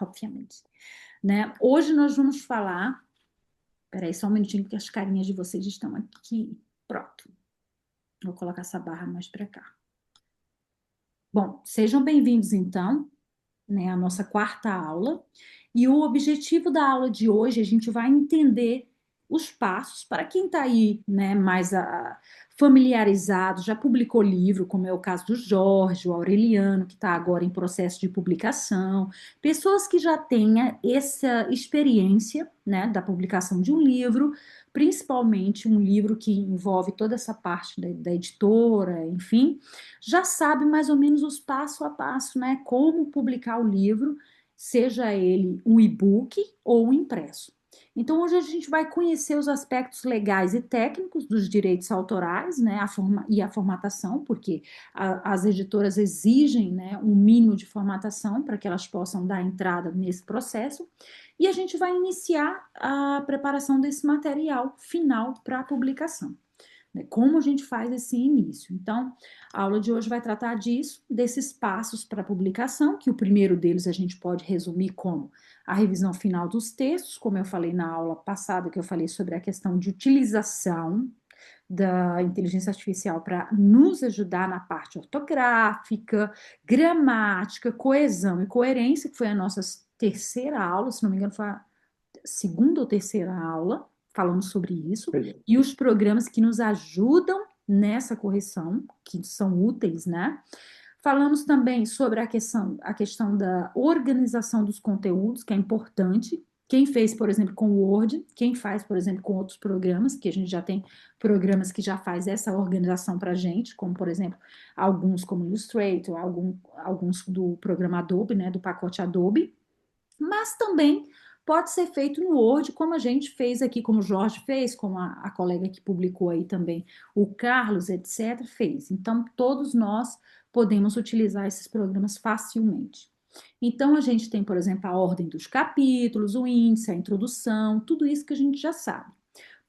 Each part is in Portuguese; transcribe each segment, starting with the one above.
obviamente, né? Hoje nós vamos falar... Peraí, só um minutinho, porque as carinhas de vocês estão aqui. Pronto. Vou colocar essa barra mais para cá. Bom, sejam bem-vindos, então, né, à nossa quarta aula. E o objetivo da aula de hoje, a gente vai entender os passos para quem está aí, né, mais familiarizado, já publicou livro, como é o caso do Jorge, o Aureliano, que está agora em processo de publicação, pessoas que já tenham essa experiência, né, da publicação de um livro, principalmente um livro que envolve toda essa parte da editora, enfim, já sabe mais ou menos os passo a passo, né, como publicar o livro, seja ele um e-book ou um impresso. Então, hoje a gente vai conhecer os aspectos legais e técnicos dos direitos autorais, né, e a formatação, porque as editoras exigem, né, um mínimo de formatação para que elas possam dar entrada nesse processo, e a gente vai iniciar a preparação desse material final para a publicação, né, como a gente faz esse início. Então, a aula de hoje vai tratar disso, desses passos para a publicação, que o primeiro deles a gente pode resumir como a revisão final dos textos, como eu falei na aula passada, que eu falei sobre a questão de utilização da inteligência artificial para nos ajudar na parte ortográfica, gramática, coesão e coerência, que foi a nossa terceira aula, se não me engano, foi a segunda ou terceira aula, falando sobre isso, e os programas que nos ajudam nessa correção, que são úteis, né? Falamos também sobre a questão da organização dos conteúdos, que é importante. Quem fez, por exemplo, com o Word, quem faz, por exemplo, com outros programas, que a gente já tem programas que já faz essa organização para a gente, como, por exemplo, alguns como Illustrator, alguns do programa Adobe, né, do pacote Adobe, mas também pode ser feito no Word, como a gente fez aqui, como o Jorge fez, como a colega que publicou aí também, o Carlos, etc., fez. Então, todos nós podemos utilizar esses programas facilmente. Então, a gente tem, por exemplo, a ordem dos capítulos, o índice, a introdução, tudo isso que a gente já sabe.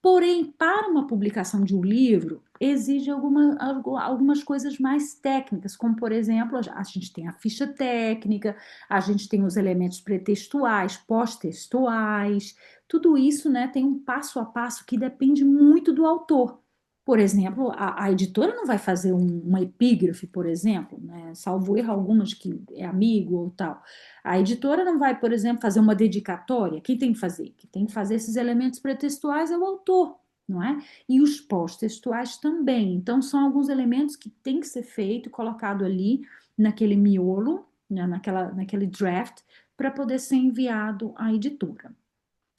Porém, para uma publicação de um livro, exige algumas coisas mais técnicas, como, por exemplo, a gente tem a ficha técnica, a gente tem os elementos pretextuais, pós-textuais, tudo isso, né, tem um passo a passo que depende muito do autor. Por exemplo, a editora não vai fazer uma epígrafe, por exemplo, né, salvo erro algumas que é amigo ou tal. A editora não vai, por exemplo, fazer uma dedicatória. Quem tem que fazer? Quem tem que fazer esses elementos pretextuais é o autor, não é? E os pós-textuais também. Então, são alguns elementos que tem que ser feito, colocado ali naquele miolo, né, naquele draft, para poder ser enviado à editora.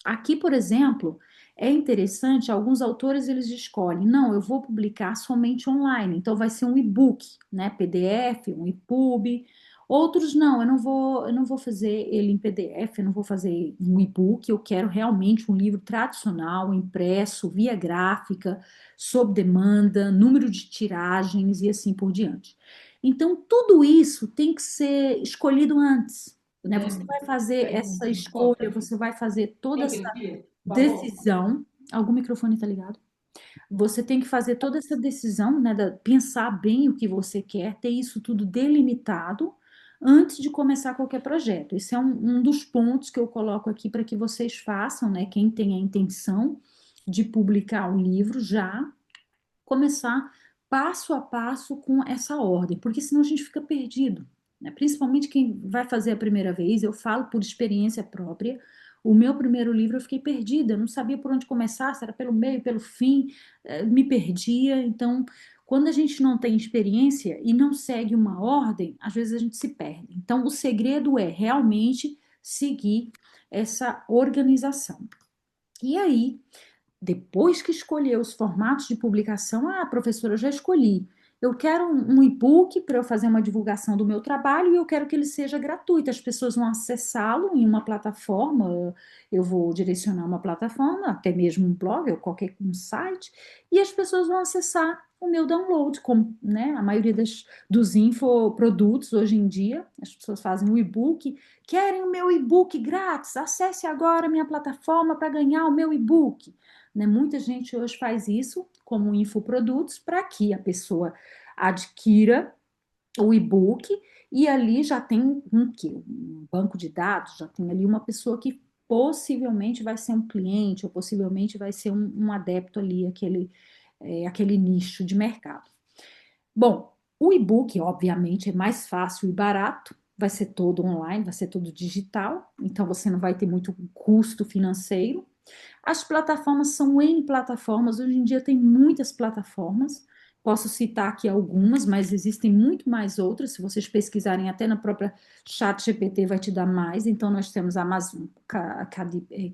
Aqui, por exemplo, é interessante, alguns autores eles escolhem, não, eu vou publicar somente online, então vai ser um e-book, né, PDF, um EPUB. Outros não, eu não vou fazer ele em PDF, eu não vou fazer um e-book, eu quero realmente um livro tradicional, impresso, via gráfica, sob demanda, número de tiragens e assim por diante. Então, tudo isso tem que ser escolhido antes, né? Você vai fazer essa escolha, você vai fazer toda essa decisão. Algum microfone tá ligado? Você tem que fazer toda essa decisão, né? Pensar bem o que você quer, ter isso tudo delimitado antes de começar qualquer projeto. Esse é um dos pontos que eu coloco aqui para que vocês façam, né? Quem tem a intenção de publicar o livro já começar passo a passo com essa ordem, porque senão a gente fica perdido, né? Principalmente quem vai fazer a primeira vez, eu falo por experiência própria. O meu primeiro livro eu fiquei perdida, eu não sabia por onde começar, se era pelo meio, pelo fim, me perdia. Então, quando a gente não tem experiência e não segue uma ordem, às vezes a gente se perde. Então, o segredo é realmente seguir essa organização. E aí, depois que escolher os formatos de publicação, professora, eu já escolhi. Eu quero um e-book para eu fazer uma divulgação do meu trabalho e eu quero que ele seja gratuito. As pessoas vão acessá-lo em uma plataforma, eu vou direcionar uma plataforma, até mesmo um blog ou qualquer um site, e as pessoas vão acessar o meu download, como, né, a maioria dos infoprodutos hoje em dia, as pessoas fazem o e-book, querem o meu e-book grátis, acesse agora a minha plataforma para ganhar o meu e-book, né? Muita gente hoje faz isso como infoprodutos para que a pessoa adquira o e-book e ali já tem um quê? Um banco de dados, já tem ali uma pessoa que possivelmente vai ser um cliente, ou possivelmente vai ser um adepto ali, aquele nicho de mercado. Bom, o e-book, obviamente, é mais fácil e barato, vai ser todo online, vai ser todo digital, então você não vai ter muito custo financeiro. As plataformas são N plataformas, hoje em dia tem muitas plataformas. Posso citar aqui algumas, mas existem muito mais outras. Se vocês pesquisarem até na própria ChatGPT, vai te dar mais. Então, nós temos a Amazon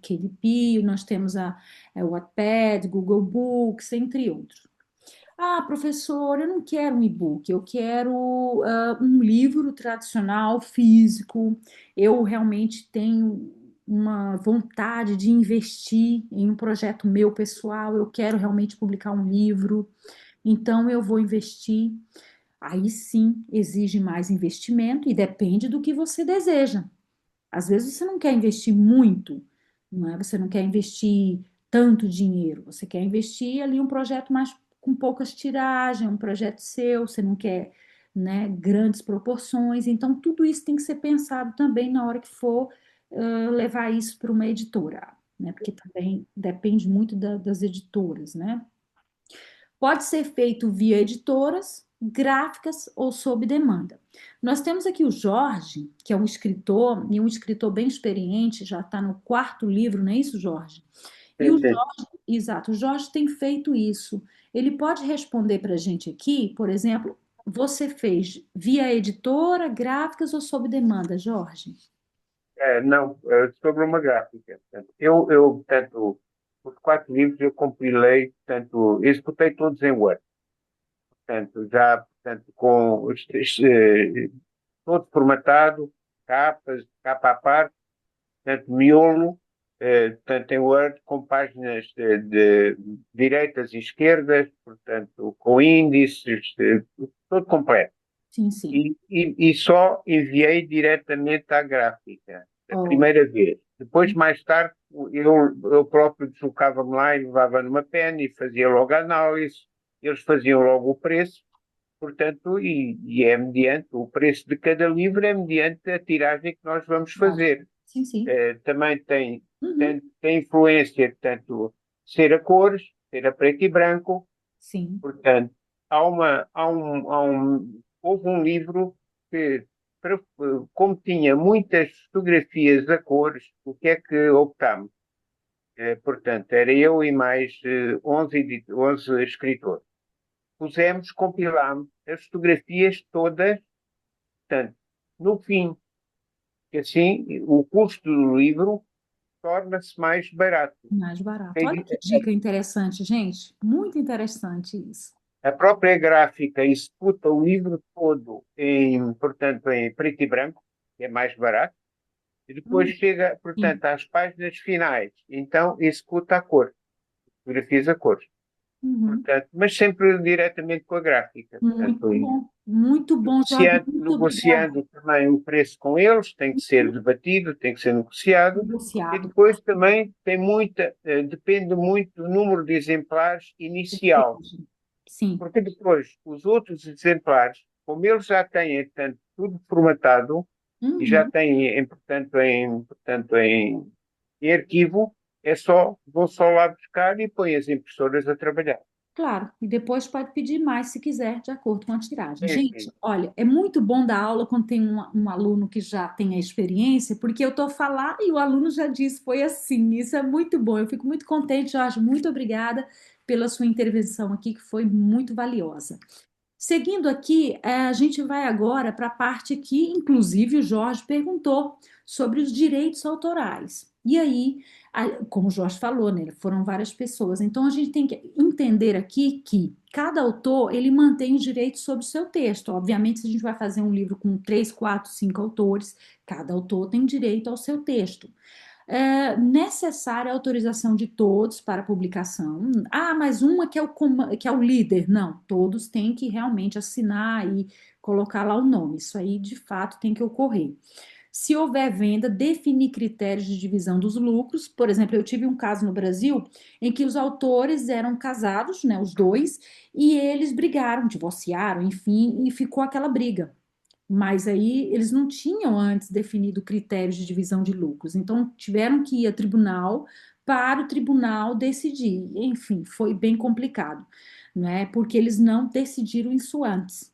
KDP, nós temos a Wattpad, Google Books, entre outros. Ah, professor, eu não quero um e-book, eu quero um livro tradicional, físico. Eu realmente tenho uma vontade de investir em um projeto meu pessoal, eu quero realmente publicar um livro, então eu vou investir. Aí sim exige mais investimento e depende do que você deseja. Às vezes você não quer investir muito, não é? Você não quer investir tanto dinheiro, você quer investir ali um projeto mais com poucas tiragens, um projeto seu, você não quer, né, grandes proporções. Então, tudo isso tem que ser pensado também na hora que for levar isso para uma editora, né? Porque também depende muito das editoras, né? Pode ser feito via editoras, gráficas ou sob demanda. Nós temos aqui o Jorge, que é um escritor, e um escritor bem experiente, já está no quarto livro, não é isso, Jorge? E Sim, o sim. Jorge, exato, o Jorge tem feito isso. Ele pode responder para a gente aqui, por exemplo, você fez via editora, gráficas ou sob demanda, Jorge? Não, sobre uma gráfica. Portanto, portanto, os 4 livros eu compilei, portanto, executei todos em Word. Portanto, portanto, todo formatado, capa à parte, portanto, miolo, portanto, em Word, com páginas de direitas e esquerdas, portanto, com índices, todo completo. Sim, sim. E só enviei diretamente à gráfica, a Ó, primeira vez. Depois, mais tarde, eu próprio deslocava-me lá e levava numa pena e fazia logo a análise, eles faziam logo o preço, portanto, e é mediante, o preço de cada livro é mediante a tiragem que nós vamos verdade. fazer. Sim, sim. Também Uhum. tem influência, portanto, ser a cores, ser a preto e branco, Sim. portanto, houve um livro que, como tinha muitas fotografias a cores, o que é que optámos? Portanto, era eu e mais 11 escritores. Compilámos as fotografias todas, portanto, no fim, que assim o custo do livro torna-se mais barato. Mais barato. Olha que dica interessante, gente. Muito interessante isso. A própria gráfica executa o livro todo portanto, em preto e branco, que é mais barato, e depois Olha, chega, sim. portanto, às páginas finais. Então, executa a cor, fotografias a cor. Uhum. Portanto, mas sempre diretamente com a gráfica. Portanto, Muito bom, Jorge. Muito obrigada. negociando também o preço com eles, tem que ser debatido, tem que ser negociado. E Negociado. depois também depende muito do número de exemplares inicial. Sim. Porque depois, os outros exemplares, como eles já têm, portanto, tudo formatado e já Uhum. têm, em arquivo, vão só lá buscar e põem as impressoras a trabalhar. Claro, e depois pode pedir mais se quiser, de acordo com a tiragem. Sim, Gente, sim. olha, é muito bom dar aula quando tem um aluno que já tem a experiência, porque eu estou a falar e o aluno já disse, foi assim. Isso é muito bom. Eu fico muito contente, Jorge. Muito obrigada pela sua intervenção aqui, que foi muito valiosa. Seguindo aqui, a gente vai agora para a parte que, inclusive, o Jorge perguntou sobre os direitos autorais. E aí, como o Jorge falou, né, foram várias pessoas. Então, a gente tem que entender aqui que cada autor ele mantém os direitos sobre o seu texto. Obviamente, se a gente vai fazer um livro com 3, 4, 5 autores, cada autor tem direito ao seu texto. É necessária a autorização de todos para publicação. Ah, mas uma que é o líder. Não, todos têm que realmente assinar e colocar lá o nome. Isso aí, de fato, tem que ocorrer. Se houver venda, definir critérios de divisão dos lucros. Por exemplo, eu tive um caso no Brasil em que os autores eram casados, né, os dois, e eles brigaram, divorciaram, enfim, e ficou aquela briga. Mas aí eles não tinham antes definido critérios de divisão de lucros, então tiveram que ir a tribunal para o tribunal decidir. Enfim, foi bem complicado, né? Porque eles não decidiram isso antes.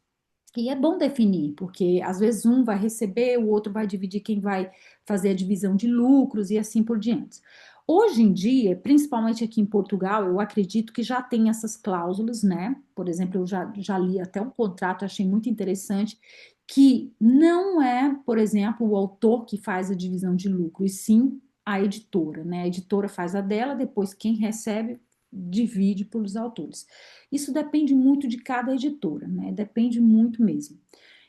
E é bom definir, porque às vezes um vai receber, o outro vai dividir quem vai fazer a divisão de lucros e assim por diante. Hoje em dia, principalmente aqui em Portugal, eu acredito que já tem essas cláusulas, né? Por exemplo, eu já li até um contrato, achei muito interessante, que não é, por exemplo, o autor que faz a divisão de lucro, e sim a editora, né? A editora faz a dela, depois quem recebe divide pelos autores. Isso depende muito de cada editora, né? Depende muito mesmo.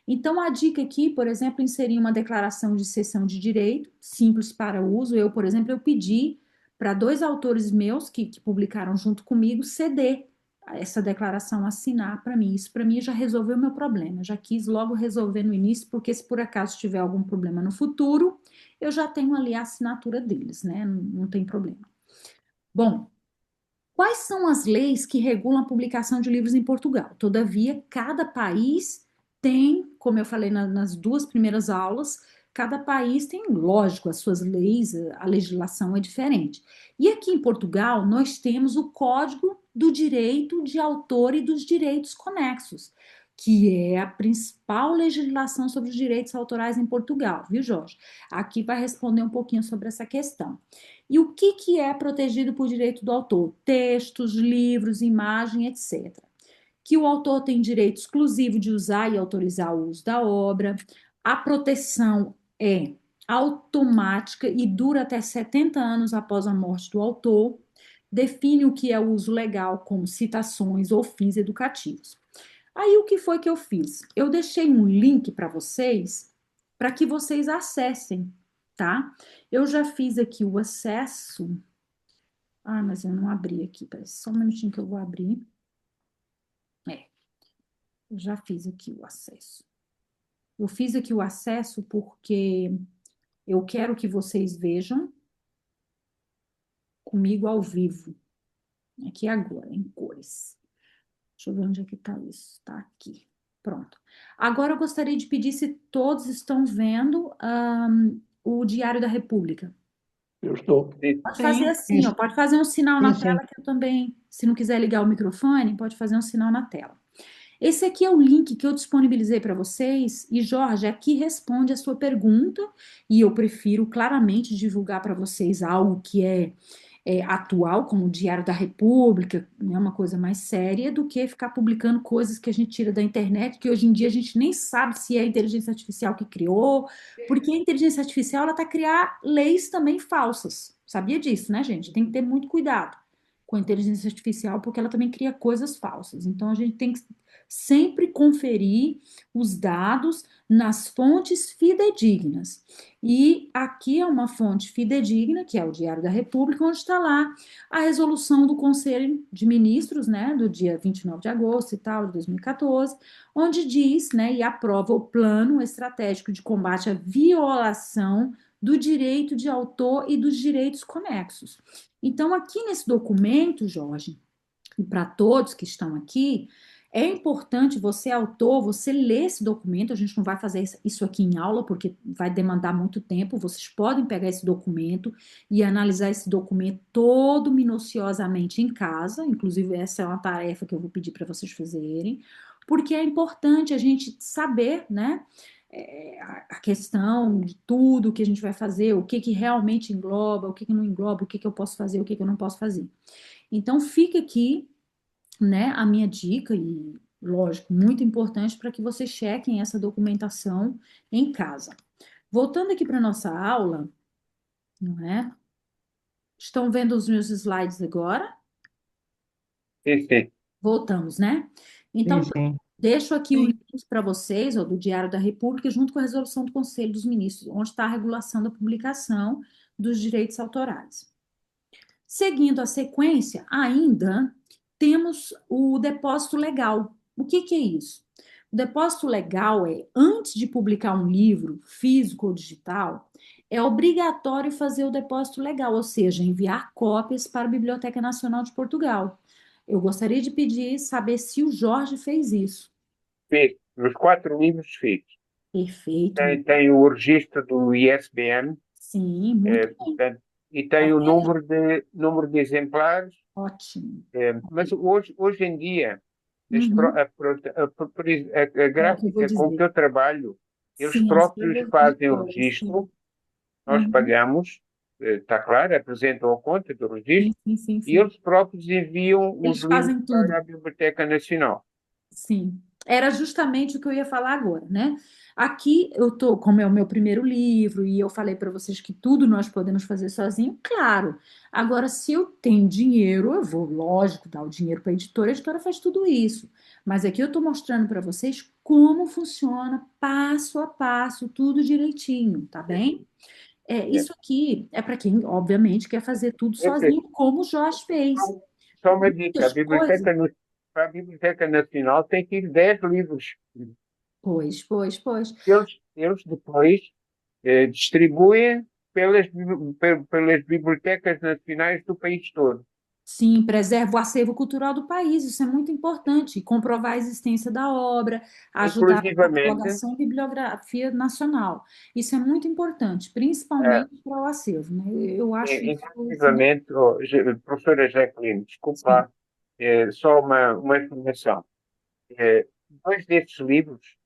Então, a dica aqui, por exemplo, inserir uma declaração de cessão de direito, simples para uso. Eu, por exemplo, eu pedi para dois autores meus que publicaram junto comigo ceder essa declaração, assinar para mim. Isso para mim já resolveu o meu problema. Já quis logo resolver no início, porque se por acaso tiver algum problema no futuro, eu já tenho ali a assinatura deles, né? Não tem problema. Bom, quais são as leis que regulam a publicação de livros em Portugal? Todavia, cada país tem, como eu falei nas duas primeiras aulas, cada país tem, lógico, as suas leis, a legislação é diferente. E aqui em Portugal, nós temos o Código do Direito de Autor e dos Direitos Conexos, que é a principal legislação sobre os direitos autorais em Portugal, viu, Jorge? Aqui vai responder um pouquinho sobre essa questão. E o que é protegido por direito do autor? Textos, livros, imagem, etc. Que o autor tem direito exclusivo de usar e autorizar o uso da obra. A proteção é automática e dura até 70 anos após a morte do autor. Define o que é o uso legal, como citações ou fins educativos. Aí o que foi que eu fiz? Eu deixei um link para vocês, para que vocês acessem, tá? Eu já fiz aqui o acesso. Ah, mas eu não abri aqui. Peraí, só um minutinho que eu vou abrir. É, eu já fiz aqui o acesso. Eu fiz aqui o acesso porque eu quero que vocês vejam comigo ao vivo. Aqui agora, em cores. Deixa eu ver onde é que está isso. Está aqui. Pronto. Agora eu gostaria de pedir se todos estão vendo o Diário da República. Eu estou. Pode fazer assim, ó, Isso. pode fazer um sinal Sim, na sim. tela que eu também, se não quiser ligar o microfone, pode fazer um sinal na tela. Esse aqui é o link que eu disponibilizei para vocês e Jorge aqui responde a sua pergunta e eu prefiro claramente divulgar para vocês algo que é atual, como o Diário da República, né, uma coisa mais séria, do que ficar publicando coisas que a gente tira da internet, que hoje em dia a gente nem sabe se é a inteligência artificial que criou, porque a inteligência artificial ela está a criar leis também falsas. Sabia disso, né, gente? Tem que ter muito cuidado com a inteligência artificial, porque ela também cria coisas falsas. Então a gente tem que sempre conferir os dados nas fontes fidedignas. E aqui é uma fonte fidedigna, que é o Diário da República, onde está lá a resolução do Conselho de Ministros, né, do dia 29 de agosto e tal, de 2014, onde diz, né, e aprova o plano estratégico de combate à violação do direito de autor e dos direitos conexos. Então, aqui nesse documento, Jorge, e para todos que estão aqui, é importante você, autor, você ler esse documento. A gente não vai fazer isso aqui em aula, porque vai demandar muito tempo. Vocês podem pegar esse documento e analisar esse documento todo minuciosamente em casa. Inclusive, essa é uma tarefa que eu vou pedir para vocês fazerem, porque é importante a gente saber, né? A questão de tudo que a gente vai fazer, o que realmente engloba, o que não engloba, o que eu posso fazer, o que eu não posso fazer. Então, fica aqui, né, a minha dica, e lógico, muito importante para que vocês chequem essa documentação em casa. Voltando aqui para nossa aula, não é? Estão vendo os meus slides agora? Sim, sim. Voltamos, né? Sim, Então, sim. deixo aqui o link para vocês, ó, do Diário da República, junto com a resolução do Conselho dos Ministros, onde está a regulação da publicação dos direitos autorais. Seguindo a sequência, ainda temos o depósito legal. O que é isso? O depósito legal é, antes de publicar um livro, físico ou digital, é obrigatório fazer o depósito legal, ou seja, enviar cópias para a Biblioteca Nacional de Portugal. Eu gostaria de pedir, saber se o Jorge fez isso. Fiz. Nos 4 livros fiz. Perfeito, tem o registro do ISBN, sim, muito bem. portanto, e Tá tem o vendo? número de exemplares. Ótimo. Mas hoje em dia, Uhum. a É o que eu vou gráfica com que dizer. eu trabalho, eles Sim, as próprios todas fazem o editoras, sim. registro, nós Uhum. pagamos, está claro, apresentam a conta do Sim, registro, sim, sim, e sim. eles próprios enviam os Eles livros fazem tudo. para a Biblioteca Nacional. Sim, era justamente o que eu ia falar agora, né? Aqui eu tô, como é o meu primeiro livro, e eu falei para vocês que tudo nós podemos fazer sozinho, claro. Agora, se eu tenho dinheiro, eu vou, lógico, dar o dinheiro para a editora faz tudo isso. Mas aqui eu estou mostrando para vocês como funciona passo a passo, tudo direitinho, tá É, bem? É, é. isso aqui é para quem, obviamente, quer fazer tudo É que, sozinho, como o Jorge fez. só uma dica, Muitas coisas. para a Biblioteca Nacional tem que ir 10 livros. Pois, pois, pois. Eles depois distribuem pelas bibliotecas nacionais do país todo. Sim, preserva o acervo cultural do país, isso é muito importante. Comprovar a existência da obra, ajudar na Inclusivamente, catalogação e bibliografia nacional. Isso é muito importante, eh, principalmente para o acervo, né? Eu acho isso fundamental. inclusivamente, professora Jacqueline, desculpa Sim. lá, só uma informação. Dois destes livros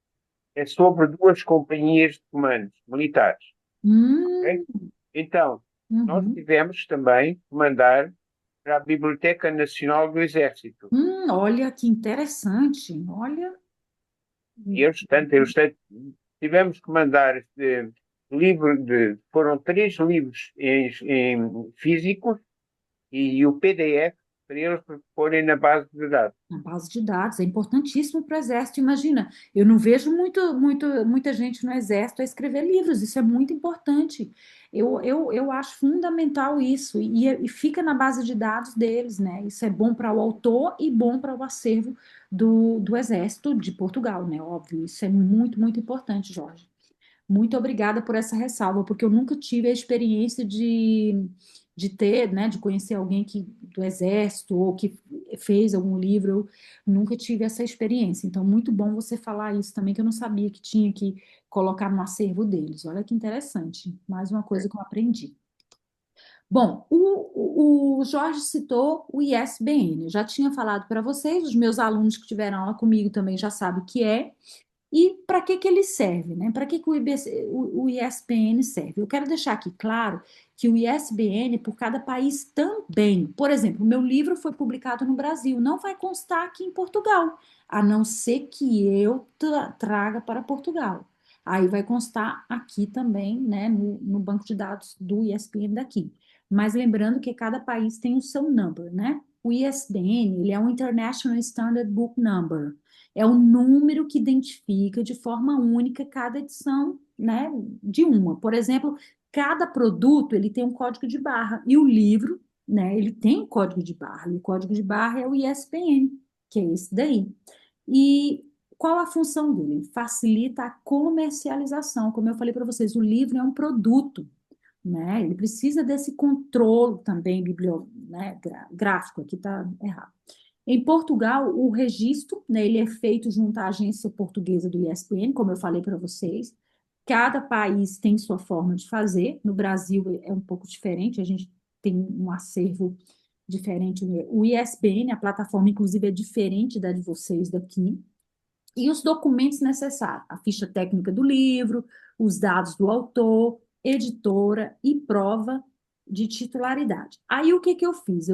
é sobre duas companhias de comandos militares, ok? Hum, Então, nós uhum. tivemos também que mandar para a Biblioteca Nacional do Exército. Olha que interessante. Olha. E tivemos que mandar foram três livros em físicos e o PDF para eles porem na base de dados. Na base de dados, é importantíssimo para o Exército. Imagina, eu não vejo muita gente no Exército a escrever livros, isso é muito importante. Eu acho fundamental isso, e fica na base de dados deles, né? Isso é bom para o autor e bom para o acervo do Exército de Portugal, né? Óbvio, isso é muito, muito importante, Jorge. Muito obrigada por essa ressalva, porque eu nunca tive a experiência de ter, né, de conhecer alguém que do exército ou que fez algum livro, eu nunca tive essa experiência. Então, muito bom você falar isso também, que eu não sabia que tinha que colocar no acervo deles. Olha que interessante, mais uma coisa que eu aprendi. Bom, o Jorge citou o ISBN. Eu já tinha falado para vocês, os meus alunos que tiveram aula comigo também já sabem o que é. E para que que ele serve, né? Para que que o ISBN serve? Eu quero deixar aqui claro que o ISBN por cada país também. Por exemplo, o meu livro foi publicado no Brasil, não vai constar aqui em Portugal, a não ser que eu traga para Portugal. Aí vai constar aqui também, né, no banco de dados do ISBN daqui. Mas lembrando que cada país tem o seu number, né? O ISBN, ele é um International Standard Book Number. É o número que identifica de forma única cada edição, né, de uma. Por exemplo, cada produto ele tem um código de barra e o livro, né, ele tem um código de barra. E o código de barra é o ISBN, que é esse daí. E qual a função dele? Ele facilita a comercialização. Como eu falei para vocês, o livro é um produto, né? Ele precisa desse controle também né, gráfico. Aqui está errado. Em Portugal, o registro, né, ele é feito junto à agência portuguesa do ISBN, como eu falei para vocês. Cada país tem sua forma de fazer. No Brasil é um pouco diferente, a gente tem um acervo diferente. O ISBN, a plataforma, inclusive, é diferente da de vocês daqui. E os documentos necessários, a ficha técnica do livro, os dados do autor, editora e prova de titularidade. Aí o que que eu fiz?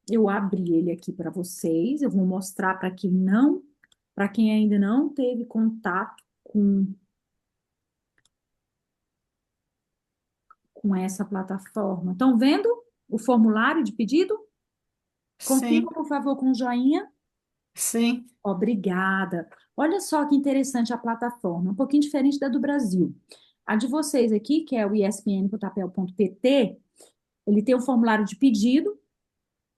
Eu abri ele aqui para vocês, eu vou mostrar para quem ainda não teve contato com essa plataforma. Estão vendo o formulário de pedido? Confirma, Sim, por favor, com o joinha. sim, Obrigada. Olha só que interessante a plataforma, um pouquinho diferente da do Brasil. A de vocês aqui, que é o ispnpotapel.pt, ele tem um formulário de pedido,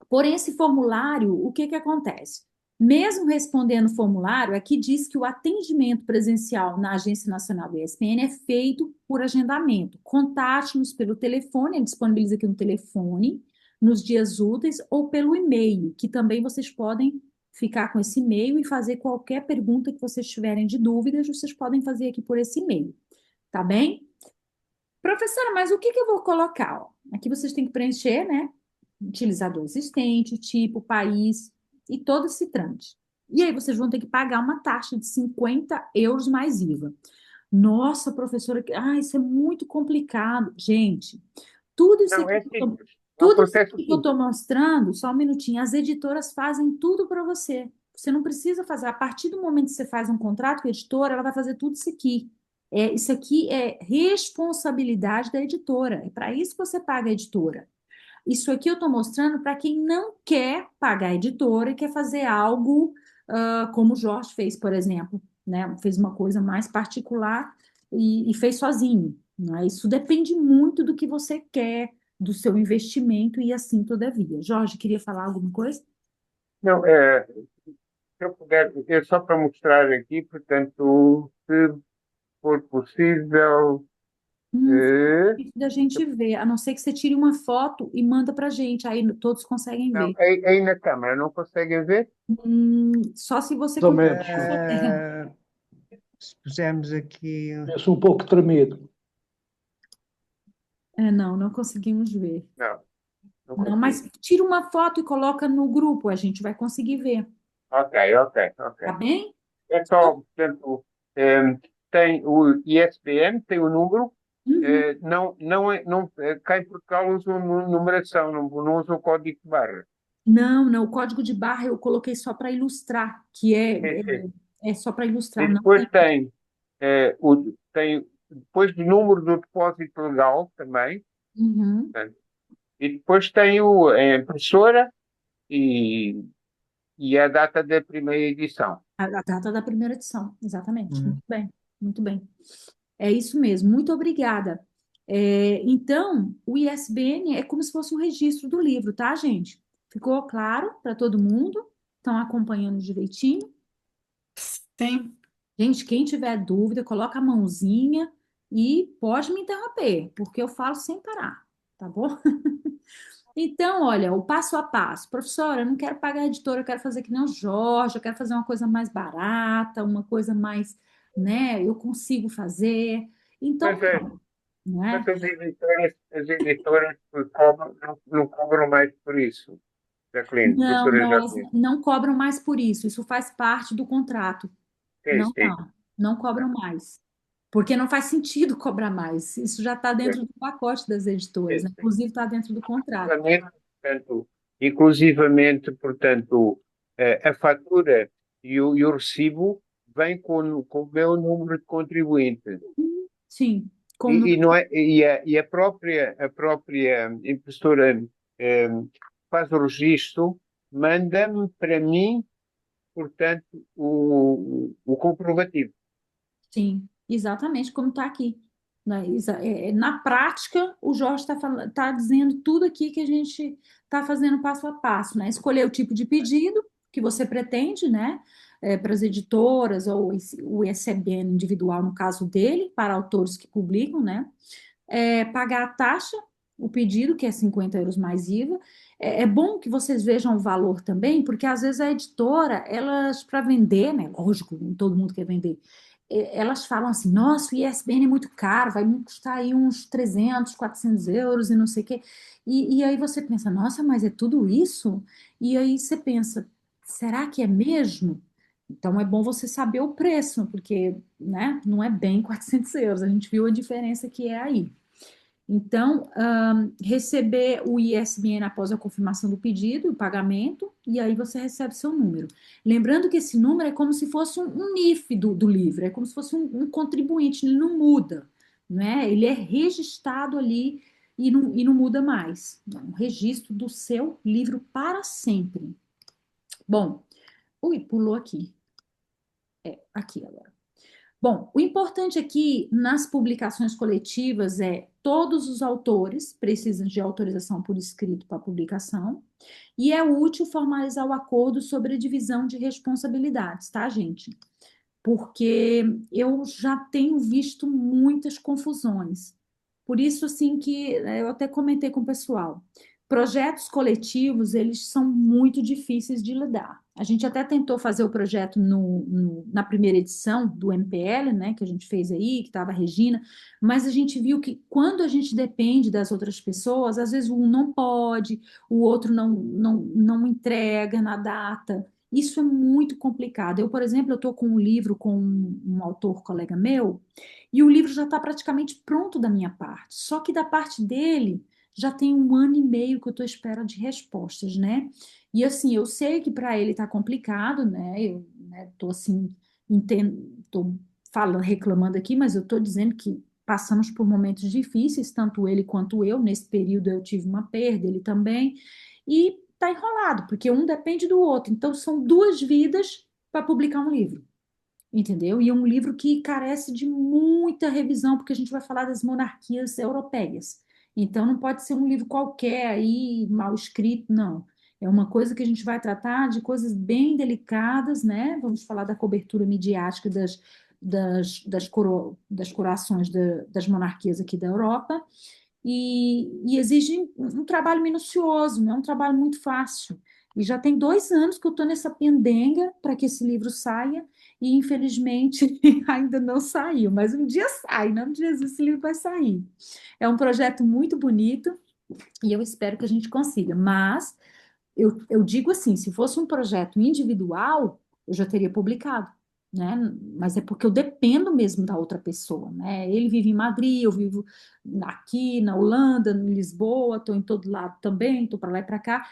porém esse formulário, o que que acontece? Mesmo respondendo o formulário, aqui diz que o atendimento presencial na Agência Nacional do ISPN é feito por agendamento. Contate-nos pelo telefone, ele disponibiliza aqui no telefone, nos dias úteis, ou pelo e-mail, que também vocês podem ficar com esse e-mail e fazer qualquer pergunta que vocês tiverem de dúvidas, vocês podem fazer aqui por esse e-mail, tá bem? Professora, mas o que que eu vou colocar? Ó? Aqui vocês têm que preencher, né? Utilizador existente, tipo, país e todo esse trâmite. E aí vocês vão ter que pagar uma taxa de 50 euros mais IVA. Nossa, professora, isso é muito complicado. Gente, tudo isso Não, aqui é que eu tô, simples. É um tudo isso processo aqui que eu simples. estou mostrando, só um minutinho, as editoras fazem tudo para você. Você não precisa fazer. A partir do momento que você faz um contrato com a editora, ela vai fazer tudo isso aqui. Isso aqui é responsabilidade da editora. É para isso que você paga a editora. Isso aqui eu estou mostrando para quem não quer pagar a editora e quer fazer algo como o Jorge fez, por exemplo, né? Fez uma coisa mais particular e fez sozinho, né? Isso depende muito do que você quer, do seu investimento e assim todavia. Jorge, queria falar alguma coisa? Não, se eu puder, é só para mostrar aqui, portanto, se for possível, Fica eh, difícil da gente ver, a não ser que você tire uma foto e manda para a gente, aí todos conseguem não, ver. aí na câmara não conseguem ver? Só se você Mais ou colocar menos. a sua tela. Se pusermos aqui. Parece um pouco tremido. Não, não conseguimos ver. Não, não Não, consigo. mas tira uma foto e coloca no grupo, a gente vai conseguir ver, Ok, ok, ok. tá bem? É só, portanto, tem o ISBN, tem o número, Uhum. cá em Portugal usam numeração, não usam o código de barra. Não, não, o código de barra eu coloquei só para ilustrar, que Sim, sim. é só para E ilustrar, não depois tem. depois do número do depósito legal também, Uhum. portanto, e depois tem a impressora e, e a data da primeira edição. A data da primeira edição, exatamente. Hum, Muito bem, muito bem. É isso mesmo, muito obrigada. Então, o ISBN é como se fosse um registro do livro, tá, gente? Ficou claro para todo mundo? Estão acompanhando direitinho? Sim. Gente, quem tiver dúvida, coloca a mãozinha e pode me interromper, porque eu falo sem parar, tá bom? Então, olha, o passo a passo. Professora, eu não quero pagar a editora, eu quero fazer que nem o Jorge, eu quero fazer uma coisa mais barata, uma coisa mais, né? Eu consigo fazer. Então, Mas, é, pronto, né? mas as editoras não cobram mais por isso, Jacqueline, Não, professora não, elas Jacqueline. não cobram mais por isso. Isso faz parte do contrato. Sim, Não, sim. não, não cobram mais. Porque não faz sentido cobrar mais. Isso já está dentro do pacote das editoras, Sim, né? sim. Inclusive está dentro do contrato. Inclusivamente, portanto, a fatura e o recibo vêm com o meu número de contribuinte. Sim, com E, não é, e a própria impressora faz o registro, manda-me para mim, portanto, o comprovativo. sim, exatamente como está aqui. Né? Na prática, o Jorge está dizendo tudo aqui que a gente está fazendo passo a passo, né? Escolher o tipo de pedido que você pretende, né? Para as editoras ou o ISBN individual, no caso dele, para autores que publicam, né? Pagar a taxa, o pedido, que é 50 euros mais IVA. É bom que vocês vejam o valor também, porque às vezes a editora, elas, para vender, né? Lógico, nem todo mundo quer vender. Elas falam assim: nossa, o ISBN é muito caro, vai me custar aí uns 300, 400 euros e não sei o quê. E aí você pensa: nossa, mas é tudo isso? E aí você pensa: será que é mesmo? Então é bom você saber o preço, porque, né, não é bem 400 euros. A gente viu a diferença que é aí. Então, receber o ISBN após a confirmação do pedido, o pagamento, e aí você recebe seu número. Lembrando que esse número é como se fosse um NIF do livro, é como se fosse um contribuinte, ele não muda, né? Ele é registrado ali e não muda mais. É um registro do seu livro para sempre. Bom, ui, pulou aqui. Aqui agora. Bom, o importante aqui nas publicações coletivas é todos os autores precisam de autorização por escrito para publicação e é útil formalizar o acordo sobre a divisão de responsabilidades, tá, gente? Porque eu já tenho visto muitas confusões. Por isso, assim, que eu até comentei com o pessoal. Projetos coletivos, eles são muito difíceis de lidar. A gente até tentou fazer o projeto na primeira edição do MPL, né, que a gente fez aí, que estava a Regina, mas a gente viu que quando a gente depende das outras pessoas, às vezes um não pode, o outro não entrega na data. Isso é muito complicado. Eu, por exemplo, eu estou com um livro com um autor colega meu, e o livro já está praticamente pronto da minha parte. Só que da parte dele já tem 1 ano e meio que eu estou à espera de respostas, né? E assim, eu sei que para ele está complicado, né? Eu, né, tô assim, tô falando, reclamando aqui, mas eu estou dizendo que passamos por momentos difíceis, tanto ele quanto eu. Nesse período eu tive uma perda, ele também, e tá enrolado, porque um depende do outro. Então são 2 vidas para publicar um livro. Entendeu? E é um livro que carece de muita revisão, porque a gente vai falar das monarquias europeias. Então, não pode ser um livro qualquer aí, mal escrito, não. É uma coisa que a gente vai tratar de coisas bem delicadas, né? Vamos falar da cobertura midiática das coroações das monarquias aqui da Europa e exige um trabalho minucioso, não é um trabalho muito fácil. E já tem 2 anos que eu estou nessa pendenga para que esse livro saia, e infelizmente ainda não saiu, mas um dia sai, em nome de Jesus, esse livro vai sair. É um projeto muito bonito e eu espero que a gente consiga, mas eu digo assim, se fosse um projeto individual, eu já teria publicado, né? Mas é porque eu dependo mesmo da outra pessoa, né? Ele vive em Madrid, eu vivo aqui na Holanda, em Lisboa, estou em todo lado também, estou para lá e para cá,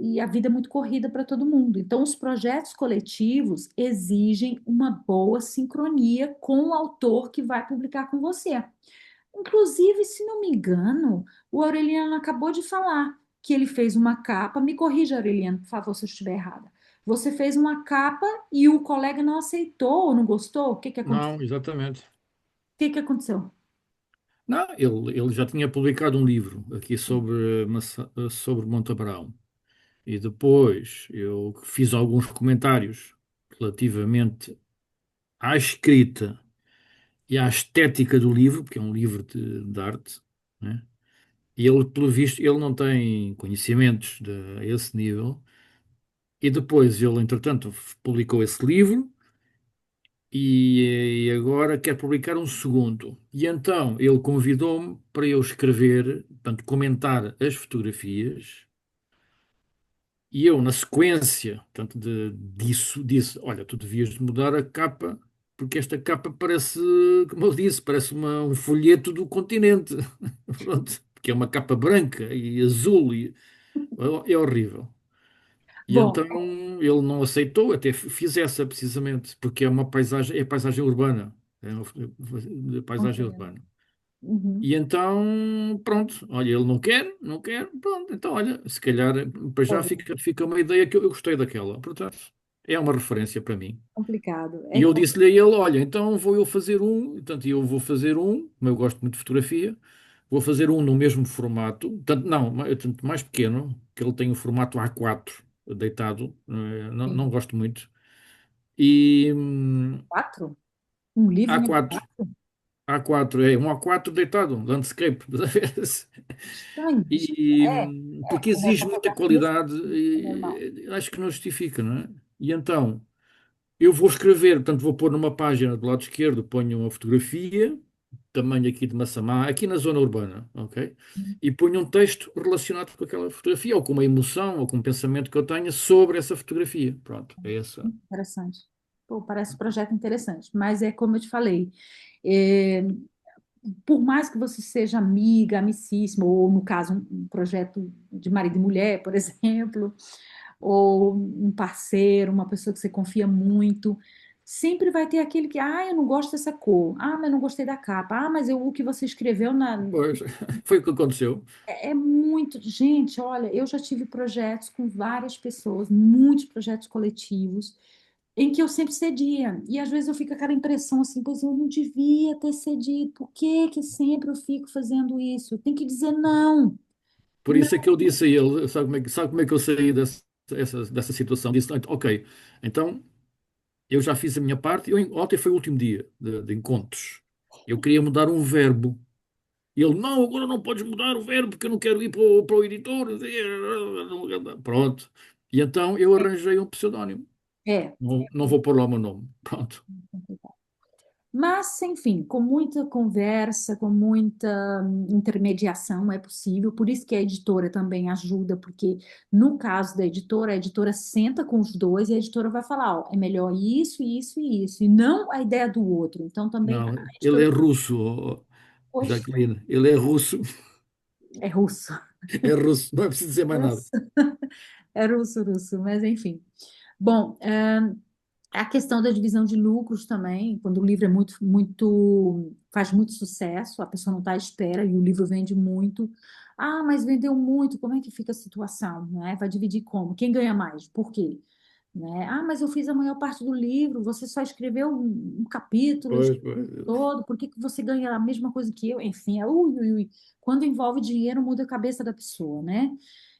e a vida é muito corrida para todo mundo. Então, os projetos coletivos exigem uma boa sincronia com o autor que vai publicar com você. Inclusive, se não me engano, o Aureliano acabou de falar que ele fez uma capa. Me corrija, Aureliano, por favor, se eu estiver errada. Você fez uma capa e o colega não aceitou ou não gostou? O que que aconteceu? Não, exatamente. O que que aconteceu? Não, ele já tinha publicado um livro aqui sobre Monte Abraão. E depois eu fiz alguns comentários relativamente à escrita e à estética do livro, porque é um livro de arte, né? E ele, pelo visto, ele não tem conhecimentos a esse nível. E depois ele, entretanto, publicou esse livro e agora quer publicar um segundo. E então ele convidou-me para eu escrever, portanto, comentar as fotografias. E eu, na sequência, portanto, disso, disse: Olha, tu devias de mudar a capa, porque esta capa parece, como eu disse, parece um folheto do continente. Pronto, porque é uma capa branca e azul e é horrível. E Bom, então ele não aceitou, até fiz essa precisamente, porque é paisagem urbana, é uma paisagem compreendo. urbana. Uhum. E então, pronto, olha, ele não quer, pronto, então olha, se calhar para já Olha, fica uma ideia que eu gostei daquela, portanto, é uma referência para mim. complicado. E eu disse-lhe a ele, olha, então vou eu fazer um, portanto, eu vou fazer um, como eu gosto muito de fotografia, vou fazer um no mesmo formato, tanto, não, tanto mais pequeno, que ele tem o formato A4 deitado, não, Sim. não gosto muito, e Quatro? Um livro em A4, quatro? A4, é um A4 deitado, landscape, Estranho. e, É, porque é exige muita fotografia, qualidade, é normal. e acho que não justifica, não é? E então, eu vou escrever, portanto, vou pôr numa página do lado esquerdo, ponho uma fotografia, tamanho aqui de Massamá, aqui na zona urbana, ok? E ponho um texto relacionado com aquela fotografia, ou com uma emoção, ou com um pensamento que eu tenha sobre essa fotografia. Pronto, é essa. Interessante. Pô, parece um projeto interessante, mas é como eu te falei, é, por mais que você seja amiga, amicíssima, ou no caso, um projeto de marido e mulher, por exemplo, ou um parceiro, uma pessoa que você confia muito, sempre vai ter aquele que, eu não gosto dessa cor, mas eu não gostei da capa, mas o que você escreveu Pois, foi o que aconteceu. é muito. Gente, olha, eu já tive projetos com várias pessoas, muitos projetos coletivos em que eu sempre cedia. E às vezes eu fico com aquela impressão assim, pois eu não devia ter cedido. Por que que sempre eu fico fazendo isso? Eu tenho que dizer não. Por isso é que eu disse a ele, sabe como é que eu saí dessa situação? Disse, ok, então eu já fiz a minha parte, ontem foi o último dia de encontros. Eu queria mudar um verbo. E ele, não, agora não podes mudar o verbo porque eu não quero ir para o editor. Pronto. E então eu arranjei um pseudónimo. É. Não vou pôr lá o meu nome. Pronto. Mas, enfim, com muita conversa, com muita intermediação é possível. Por isso que a editora também ajuda, porque no caso da editora, a editora senta com os dois e a editora vai falar, ó, é melhor isso, isso e isso, e não a ideia do outro. Então também a Não, ele editora, é russo, oh, poxa, Jaqueline. Ele é russo. é russo, É russo. Não é preciso dizer mais nada. russo, é russo, russo, mas enfim. Bom, a questão da divisão de lucros também, quando o livro é faz muito sucesso, a pessoa não está à espera e o livro vende muito. Ah, mas vendeu muito, como é que fica a situação, né? Vai dividir como? Quem ganha mais? Por quê? Né? Ah, mas eu fiz a maior parte do livro, você só escreveu um capítulo, eu Pois, escrevi pois. todo, por que que você ganha a mesma coisa que eu? Enfim, ui, ui, ui. Quando envolve dinheiro, muda a cabeça da pessoa, né?